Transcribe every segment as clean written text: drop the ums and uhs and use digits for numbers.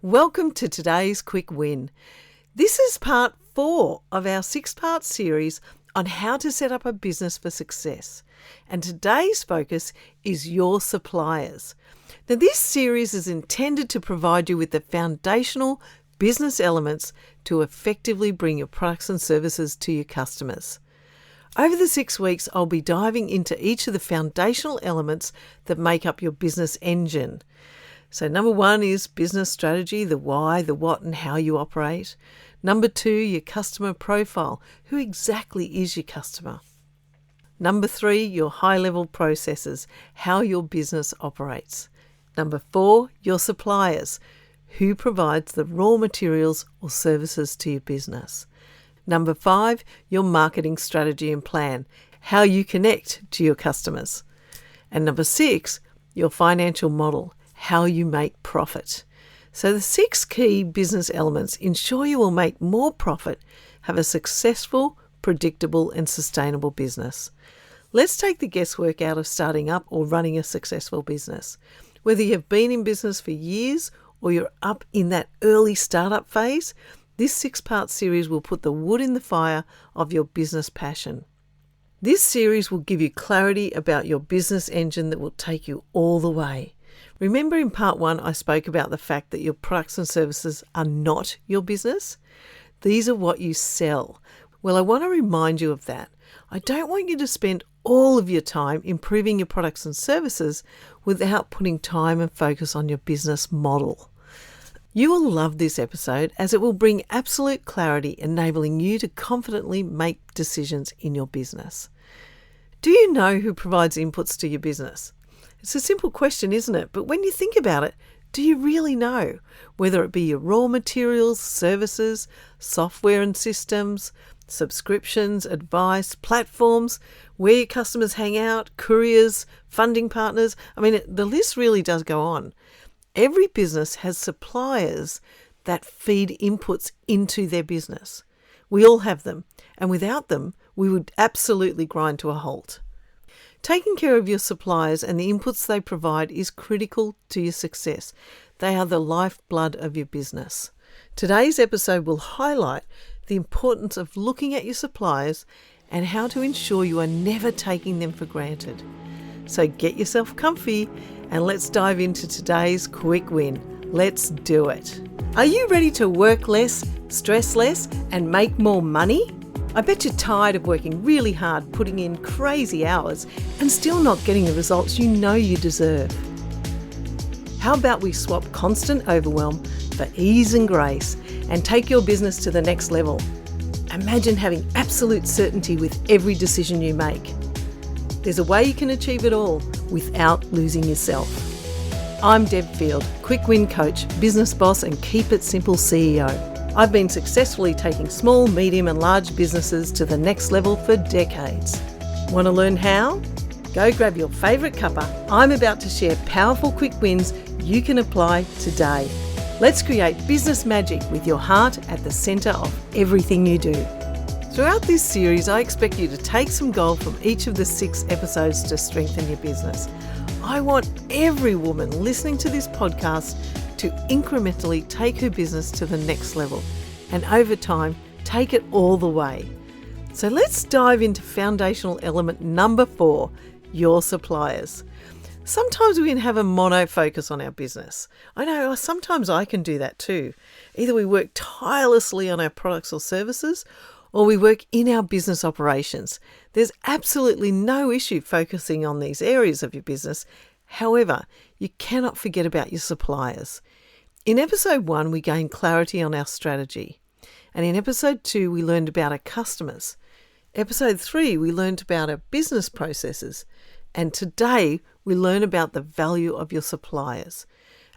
Welcome to today's quick win. This is part 4 of our 6-part series on how to set up a business for success. And today's focus is your suppliers. Now, this series is intended to provide you with the foundational business elements to effectively bring your products and services to your customers. Over the 6 weeks, I'll be diving into each of the foundational elements that make up your business engine. So number 1 is business strategy, the why, the what, and how you operate. Number 2, your customer profile. Who exactly is your customer? Number 3, your high-level processes, how your business operates. Number 4, your suppliers. Who provides the raw materials or services to your business? Number 5, your marketing strategy and plan, how you connect to your customers. And number 6, your financial model, how you make profit. So the 6 key business elements ensure you will make more profit, have a successful, predictable and sustainable business. Let's take the guesswork out of starting up or running a successful business. Whether you have been in business for years or you're up in that early startup phase, this 6-part series will put the wood in the fire of your business passion. This series will give you clarity about your business engine that will take you all the way. Remember in part 1, I spoke about the fact that your products and services are not your business. These are what you sell. Well, I want to remind you of that. I don't want you to spend all of your time improving your products and services without putting time and focus on your business model. You will love this episode as it will bring absolute clarity, enabling you to confidently make decisions in your business. Do you know who provides inputs to your business? It's a simple question, isn't it? But when you think about it, do you really know? Whether it be your raw materials, services, software and systems, subscriptions, advice, platforms, where your customers hang out, couriers, funding partners. The list really does go on. Every business has suppliers that feed inputs into their business. We all have them, and without them, we would absolutely grind to a halt. Taking care of your suppliers and the inputs they provide is critical to your success. They are the lifeblood of your business. Today's episode will highlight the importance of looking at your suppliers and how to ensure you are never taking them for granted. So get yourself comfy and let's dive into today's quick win. Let's do it. Are you ready to work less, stress less, and make more money? I bet you're tired of working really hard, putting in crazy hours, and still not getting the results you know you deserve. How about we swap constant overwhelm for ease and grace and take your business to the next level? Imagine having absolute certainty with every decision you make. There's a way you can achieve it all without losing yourself. I'm Deb Field, Quick Win Coach, Business Boss and Keep It Simple CEO. I've been successfully taking small, medium and large businesses to the next level for decades. Want to learn how? Go grab your favourite cuppa. I'm about to share powerful quick wins you can apply today. Let's create business magic with your heart at the centre of everything you do. Throughout this series, I expect you to take some gold from each of the 6 episodes to strengthen your business. I want every woman listening to this podcast to incrementally take her business to the next level and over time take it all the way. So let's dive into foundational element number 4, your suppliers. Sometimes we can have a mono focus on our business. I know sometimes I can do that too. Either we work tirelessly on our products or services or we work in our business operations. There's absolutely no issue focusing on these areas of your business. However, you cannot forget about your suppliers. In episode 1, we gained clarity on our strategy. And in episode 2, we learned about our customers. Episode 3, we learned about our business processes. And today, we learn about the value of your suppliers.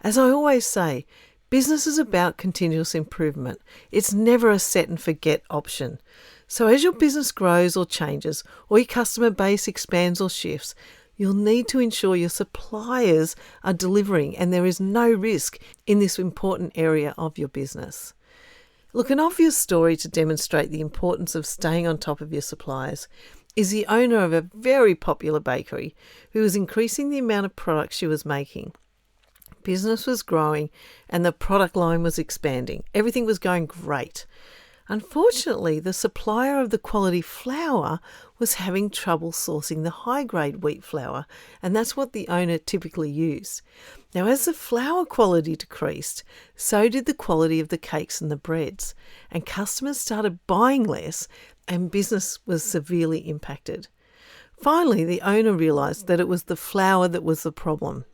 As I always say, business is about continuous improvement. It's never a set and forget option. So as your business grows or changes, or your customer base expands or shifts, you'll need to ensure your suppliers are delivering and there is no risk in this important area of your business. Look, an obvious story to demonstrate the importance of staying on top of your suppliers is the owner of a very popular bakery who was increasing the amount of products she was making. business was growing and the product line was expanding. Everything was going great. Unfortunately, the supplier of the quality flour was having trouble sourcing the high-grade wheat flour, and that's what the owner typically used. Now, as the flour quality decreased, so did the quality of the cakes and the breads, and customers started buying less, and business was severely impacted. Finally, the owner realised that it was the flour that was the problem.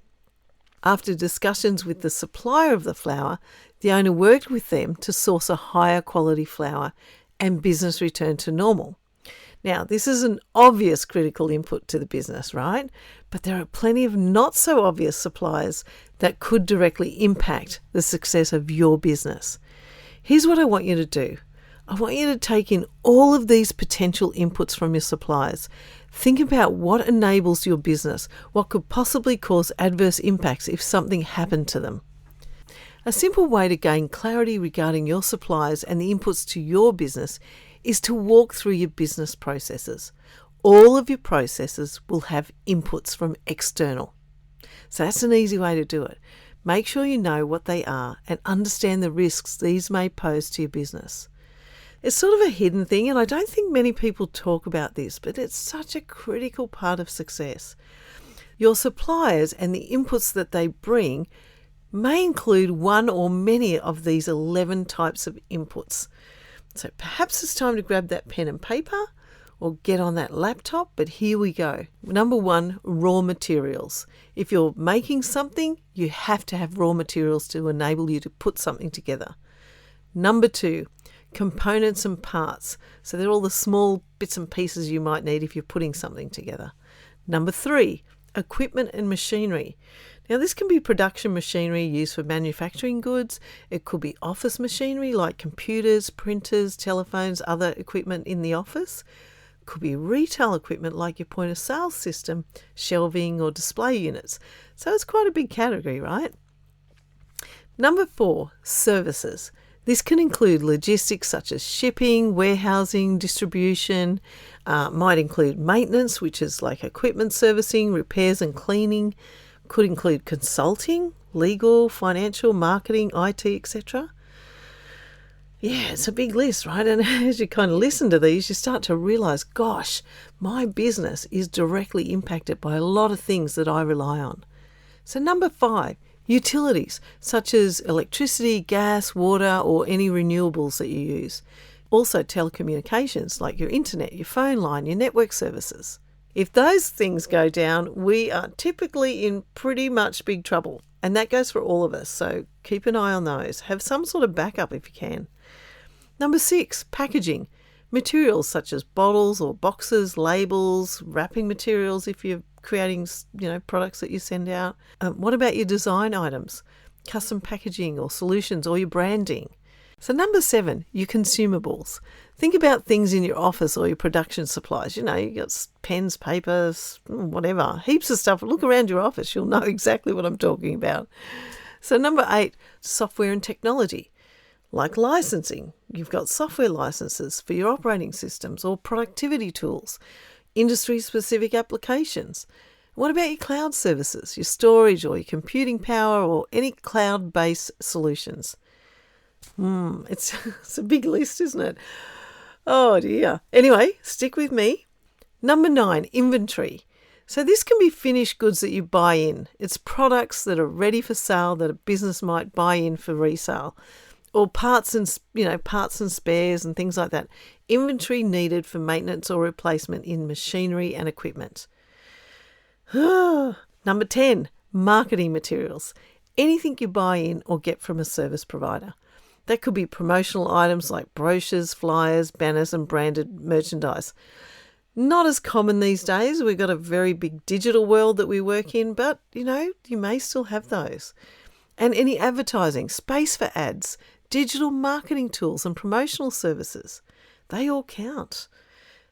After discussions with the supplier of the flour, the owner worked with them to source a higher quality flour, and business returned to normal. Now, this is an obvious critical input to the business, right? But there are plenty of not so obvious suppliers that could directly impact the success of your business. Here's what I want you to do. I want you to take in all of these potential inputs from your suppliers. Think about what enables your business, what could possibly cause adverse impacts if something happened to them. A simple way to gain clarity regarding your suppliers and the inputs to your business is to walk through your business processes. All of your processes will have inputs from external. So that's an easy way to do it. Make sure you know what they are and understand the risks these may pose to your business. It's sort of a hidden thing, and I don't think many people talk about this, but it's such a critical part of success. Your suppliers and the inputs that they bring may include one or many of these 11 types of inputs. So perhaps it's time to grab that pen and paper or get on that laptop, but here we go. Number 1, raw materials. If you're making something, you have to have raw materials to enable you to put something together. Number 2, components and parts. So they're all the small bits and pieces you might need if you're putting something together. Number 3, equipment and machinery. Now, this can be production machinery used for manufacturing goods. It could be office machinery like computers, printers, telephones, other equipment in the office. It could be retail equipment like your point of sale system, shelving or display units. So it's quite a big category, right? Number 4, services. This can include logistics such as shipping, warehousing, distribution. Might include maintenance, which is like equipment servicing, repairs and cleaning. Could include consulting, legal, financial, marketing, IT, etc. Yeah, it's a big list, right? And as you kind of listen to these, you start to realise, gosh, my business is directly impacted by a lot of things that I rely on. So number 5, utilities, such as electricity, gas, water, or any renewables that you use. Also telecommunications, like your internet, your phone line, your network services. If those things go down, we are typically in pretty much big trouble. And that goes for all of us, so keep an eye on those. Have some sort of backup if you can. Number 6, packaging. Materials such as bottles or boxes, labels, wrapping materials if you're creating, products that you send out. What about your design items, custom packaging or solutions or your branding? So number 7, your consumables. Think about things in your office or your production supplies. You got pens, papers, whatever, heaps of stuff. Look around your office. You'll know exactly what I'm talking about. So number 8, software and technology. Like licensing, you've got software licenses for your operating systems or productivity tools, industry-specific applications. What about your cloud services, your storage or your computing power or any cloud-based solutions? It's a big list, isn't it? Oh dear. Anyway, stick with me. Number 9, inventory. So this can be finished goods that you buy in. It's products that are ready for sale that a business might buy in for resale. Or parts and spares and things like that. Inventory needed for maintenance or replacement in machinery and equipment. Number 10, marketing materials. Anything you buy in or get from a service provider. That could be promotional items like brochures, flyers, banners and branded merchandise. Not as common these days. We've got a very big digital world that we work in, but, you may still have those. And any advertising, space for ads, digital marketing tools and promotional services. They all count.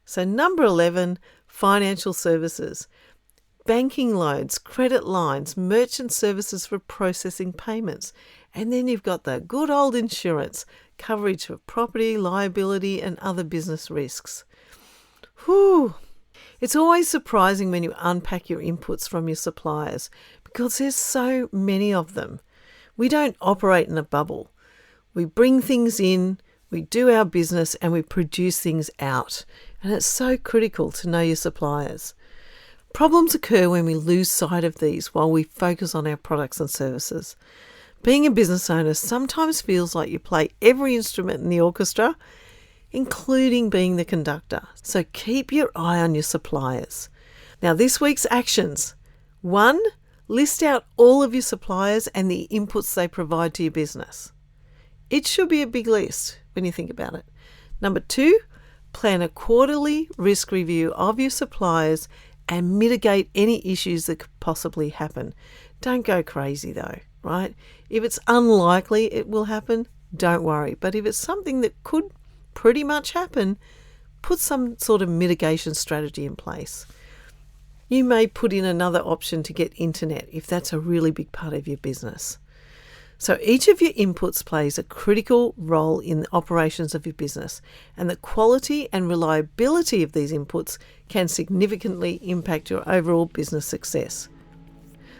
So number 11, financial services. Banking loans, credit lines, merchant services for processing payments. And then you've got the good old insurance, coverage for property, liability and other business risks. Whew. It's always surprising when you unpack your inputs from your suppliers because there's so many of them. We don't operate in a bubble. We bring things in, we do our business, and we produce things out. And it's so critical to know your suppliers. Problems occur when we lose sight of these while we focus on our products and services. Being a business owner sometimes feels like you play every instrument in the orchestra, including being the conductor. So keep your eye on your suppliers. Now, this week's actions. 1, list out all of your suppliers and the inputs they provide to your business. It should be a big list when you think about it. Number 2, plan a quarterly risk review of your suppliers and mitigate any issues that could possibly happen. Don't go crazy though, right? If it's unlikely it will happen, don't worry. But if it's something that could pretty much happen, put some sort of mitigation strategy in place. You may put in another option to get internet if that's a really big part of your business. So each of your inputs plays a critical role in the operations of your business, and the quality and reliability of these inputs can significantly impact your overall business success.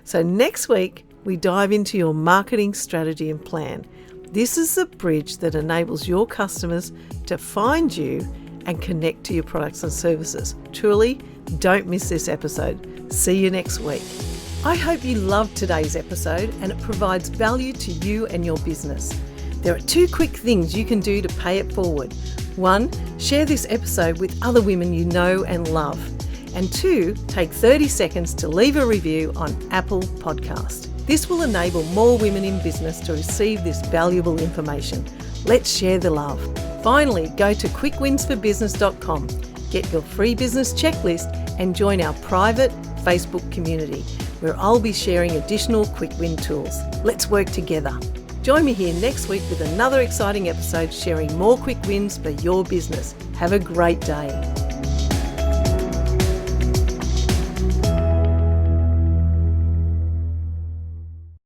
So next week, we dive into your marketing strategy and plan. This is the bridge that enables your customers to find you and connect to your products and services. Truly, don't miss this episode. See you next week. I hope you loved today's episode and it provides value to you and your business. There are 2 quick things you can do to pay it forward. 1, share this episode with other women you know and love. And 2, take 30 seconds to leave a review on Apple Podcast. This will enable more women in business to receive this valuable information. Let's share the love. Finally, go to quickwinsforbusiness.com, get your free business checklist and join our private Facebook community, where I'll be sharing additional quick win tools. Let's work together. Join me here next week with another exciting episode sharing more quick wins for your business. Have a great day.